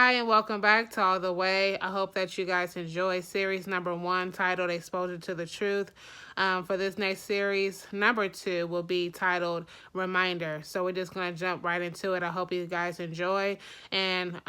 Hi, and welcome back to All the Way. I hope that you guys enjoy series number 1 titled Exposure to the Truth. For this next series, number 2 will be titled Reminder. So we're just going to jump right into it. I hope you guys enjoy, and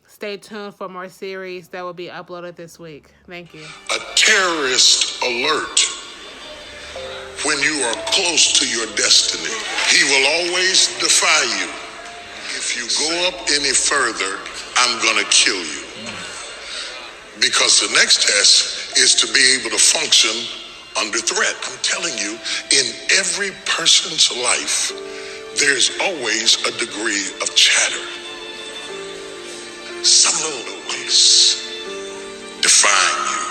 stay tuned for more series that will be uploaded this week. Thank you. A terrorist alert when you are close to your destiny. He will always defy you. If you go up any further, I'm going to kill you. Because the next test is to be able to function under threat. I'm telling you, in every person's life, there's always a degree of chatter. Some little voice defying you.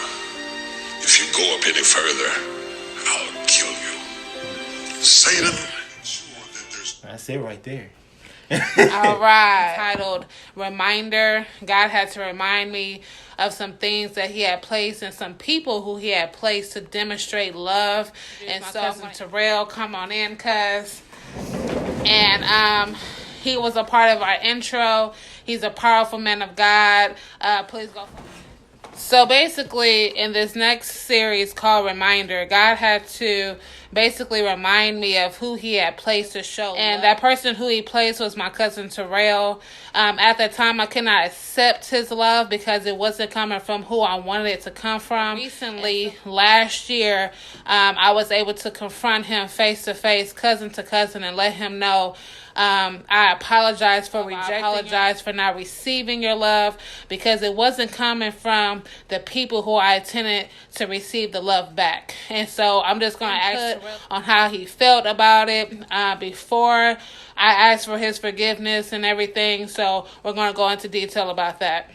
If you go up any further, I'll kill you. Satan. That's it right there. All right. Titled Reminder. God had to remind me of some things that he had placed and some people who he had placed to demonstrate love. And so, cousin Terrell, come on in, cuz. And he was a part of our intro. He's a powerful man of God. Please go. So basically, in this next series called Reminder, God had to basically remind me of who he had placed to show. And that person who he placed was my cousin Terrell. At that time, I could not accept his love because it wasn't coming from who I wanted it to come from. Recently, last year, I was able to confront him face to face, cousin to cousin, and let him know I apologize for rejecting. I apologize for not receiving your love because it wasn't coming from the people who I intended to receive the love back. And so I'm just going to ask on how he felt about it before I asked for his forgiveness and everything. So we're going to go into detail about that.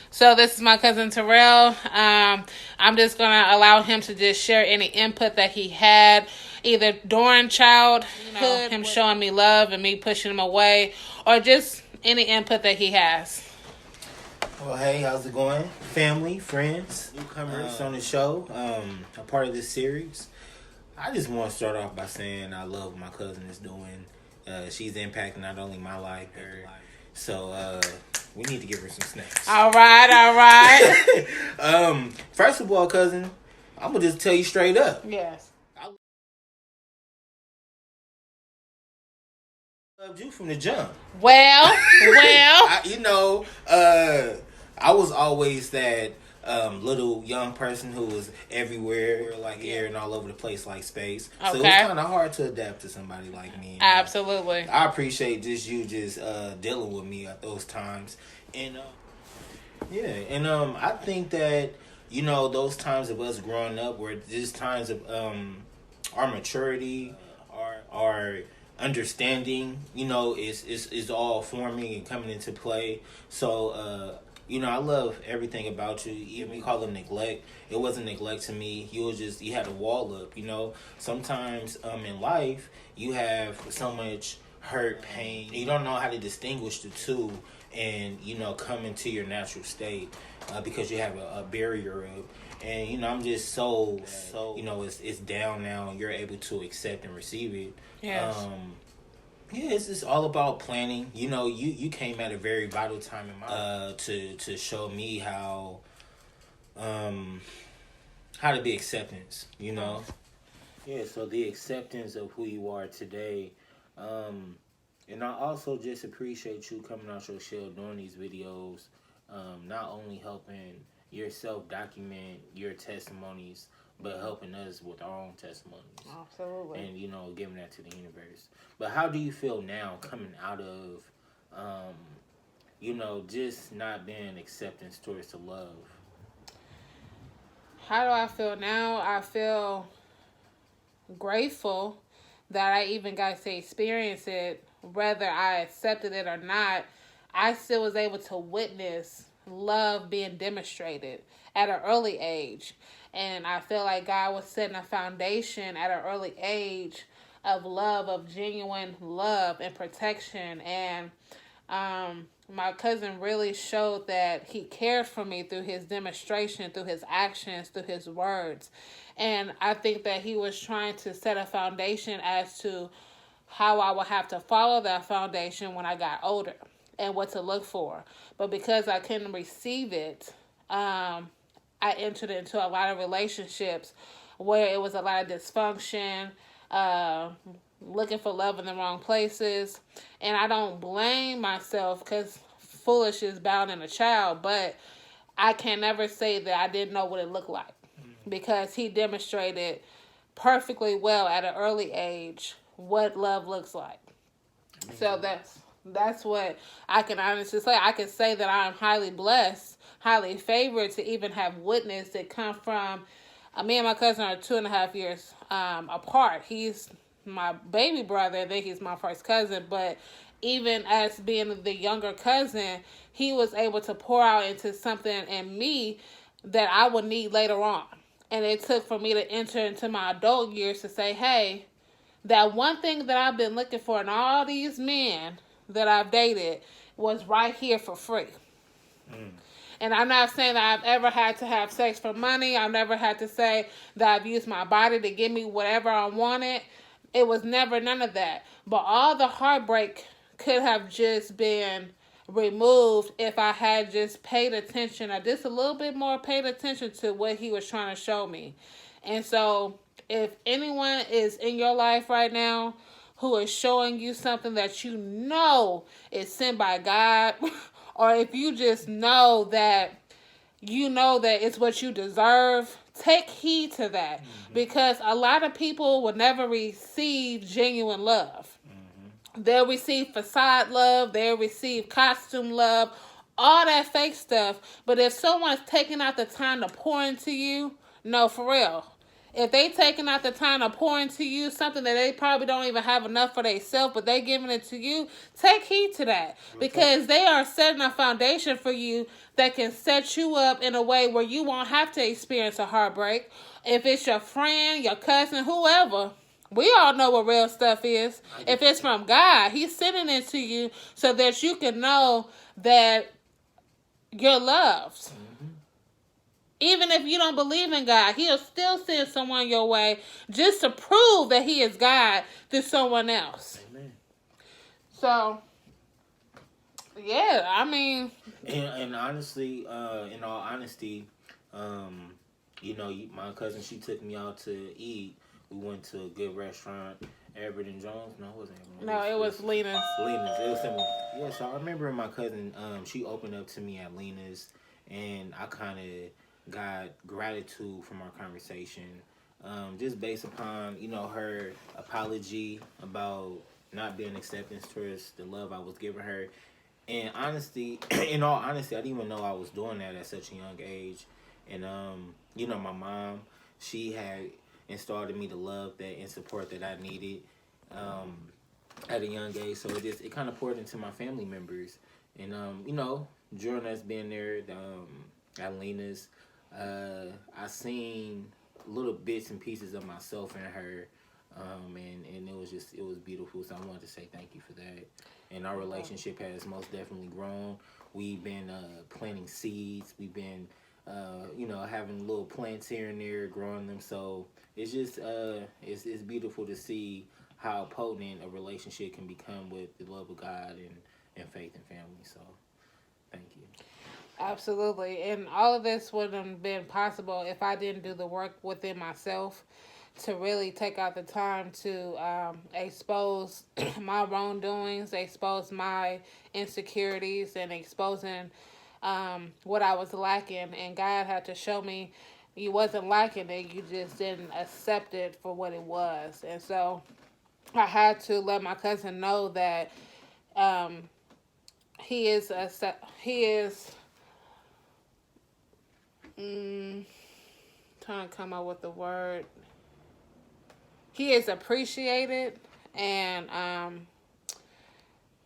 So this is my cousin Terrell. I'm just going to allow him to just share any input that he had, either during childhood, him showing me love and me pushing him away, or just any input that he has. Well, hey, how's it going? Family, friends, newcomers on the show, a part of this series. I just want to start off by saying I love what my cousin is doing. She's impacting not only my life, but her life. So, we need to give her some snacks. All right. First of all, cousin, I'm going to just tell you straight up. Yes. I loved you from the jump. Well. I was always that little young person who was everywhere, like air and all over the place like space. Okay. So it was kind of hard to adapt to somebody like me. Absolutely. I appreciate you dealing with me at those times. And I think that, those times of us growing up were just times of our maturity, our understanding, is all forming and coming into play. So, I love everything about you. Even we call it neglect. It wasn't neglect to me. You had a wall up, Sometimes in life, you have so much hurt, pain. You don't know how to distinguish the two and, come into your natural state because you have a barrier up. And, I'm just so it's down now and you're able to accept and receive it. Yes. It's just all about planning. You came at a very vital time in my to show me how to be acceptance, Yeah, so the acceptance of who you are today. And I also just appreciate you coming out your shell doing these videos, not only helping yourself document your testimonies, but helping us with our own testimonies. Absolutely. And, giving that to the universe. But how do you feel now coming out of, just not being acceptance towards the love? How do I feel now? I feel grateful that I even got to experience it. Whether I accepted it or not, I still was able to witness love being demonstrated at an early age. And I feel like God was setting a foundation at an early age of love, of genuine love and protection. And my cousin really showed that he cared for me through his demonstration, through his actions, through his words. And I think that he was trying to set a foundation as to how I would have to follow that foundation when I got older. and what to look for. But because I couldn't receive it, I entered into a lot of relationships where it was a lot of dysfunction, looking for love in the wrong places. And I don't blame myself because foolish is bound in a child, but I can never say that I didn't know what it looked like because he demonstrated perfectly well at an early age what love looks like. So that's what I can honestly say. I can say that I'm highly blessed, highly favored to even have witnessed it come from. Me and my cousin are 2.5 years apart. He's my baby brother. I think he's my first cousin. But even as being the younger cousin, he was able to pour out into something in me that I would need later on. And it took for me to enter into my adult years to say, hey, that one thing that I've been looking for in all these men that I've dated was right here for free. And I'm not saying that I've ever had to have sex for money. I've never had to say that I've used my body to give me whatever I wanted. It was never none of that. But all the heartbreak could have just been removed if I had just paid attention, or just a little bit more paid attention to what he was trying to show me. And so if anyone is in your life right now who is showing you something that you know is sent by God, or if you just know that it's what you deserve, take heed to that. Because a lot of people will never receive genuine love. They'll receive facade love. They'll receive costume love. All that fake stuff. But if someone's taking out the time to pour into you, no, for real. If they taking out the time to pour into you something that they probably don't even have enough for themselves, but they giving it to you, take heed to that. Because they are setting a foundation for you that can set you up in a way where you won't have to experience a heartbreak. If it's your friend, your cousin, whoever, we all know what real stuff is. If it's from God, He's sending it to you so that you can know that you're loved. Even if you don't believe in God, He'll still send someone your way just to prove that He is God to someone else. Amen. So, yeah, I mean... And honestly, in all honesty, my cousin, she took me out to eat. We went to a good restaurant, Everett and Jones. No, it wasn't Everett. No, it was Lena's. Lena's. It was similar. Yeah, so I remember my cousin, she opened up to me at Lena's, and I kind of got gratitude from our conversation, just based upon, her apology about not being acceptance towards the love I was giving her. And in all honesty, I didn't even know I was doing that at such a young age. And, my mom, she had installed in me the love and support that I needed at a young age. So it kind of poured into my family members. And, during us being there at Lena's, I seen little bits and pieces of myself in her. And it was beautiful. So I wanted to say thank you for that. And our relationship has most definitely grown. We've been planting seeds. We've been having little plants here and there, growing them. So it's just it's beautiful to see how potent a relationship can become with the love of God and faith and family. So thank you. Absolutely. And all of this wouldn't have been possible if I didn't do the work within myself to really take out the time to expose my wrongdoings, expose my insecurities, and exposing what I was lacking. And God had to show me you wasn't lacking it, you just didn't accept it for what it was. And so I had to let my cousin know that he is trying to come up with the word. He is appreciated, and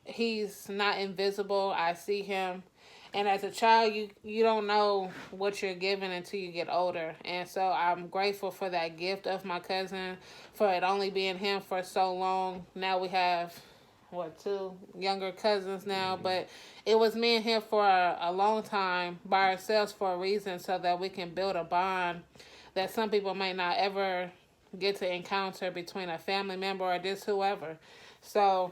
he's not invisible. I see him. And as a child, you don't know what you're given until you get older. And so I'm grateful for that gift of my cousin, for it only being him for so long. Now we have, 2 younger cousins now. But it was me and him for a long time by ourselves for a reason, so that we can build a bond that some people may not ever get to encounter between a family member or just whoever. So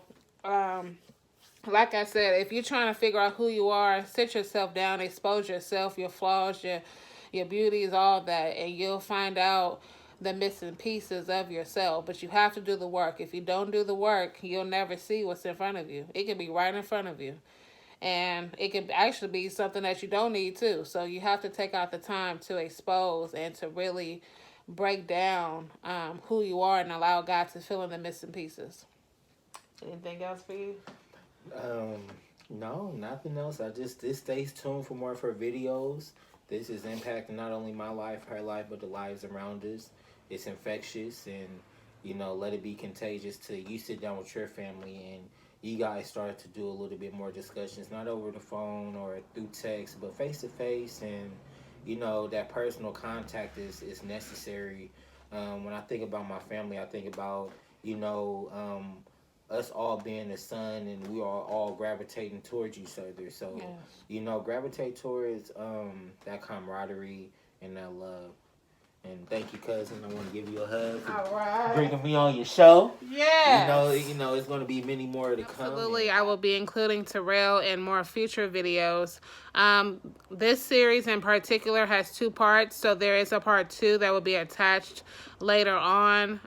like I said, if you're trying to figure out who you are, sit yourself down, expose yourself, your flaws, your beauties, all that, and you'll find out the missing pieces of yourself. But you have to do the work. If you don't do the work, you'll never see what's in front of you. It can be right in front of you. And it can actually be something that you don't need too. So you have to take out the time to expose and to really break down who you are and allow God to fill in the missing pieces. Anything else for you? No, nothing else. Just stay tuned for more of her videos. This is impacting not only my life, her life, but the lives around us. It's infectious, and let it be contagious to you. Sit down with your family and you guys start to do a little bit more discussions, not over the phone or through text, but face to face, and that personal contact is necessary. When I think about my family, I think about us all being the sun, and we are all gravitating towards each other. So, yes. Gravitate towards that camaraderie and that love. And thank you, cousin. I want to give you a hug for bringing me on your show. Yeah. It's going to be many more to come. Absolutely. I will be including Terrell in more future videos. This series in particular has 2 parts, so there is a part 2 that will be attached later on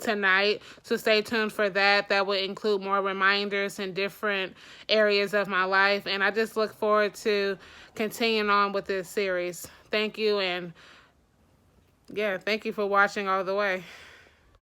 tonight. So stay tuned for that. That will include more reminders in different areas of my life. And I just look forward to continuing on with this series. Thank you, and thank you for watching all the way.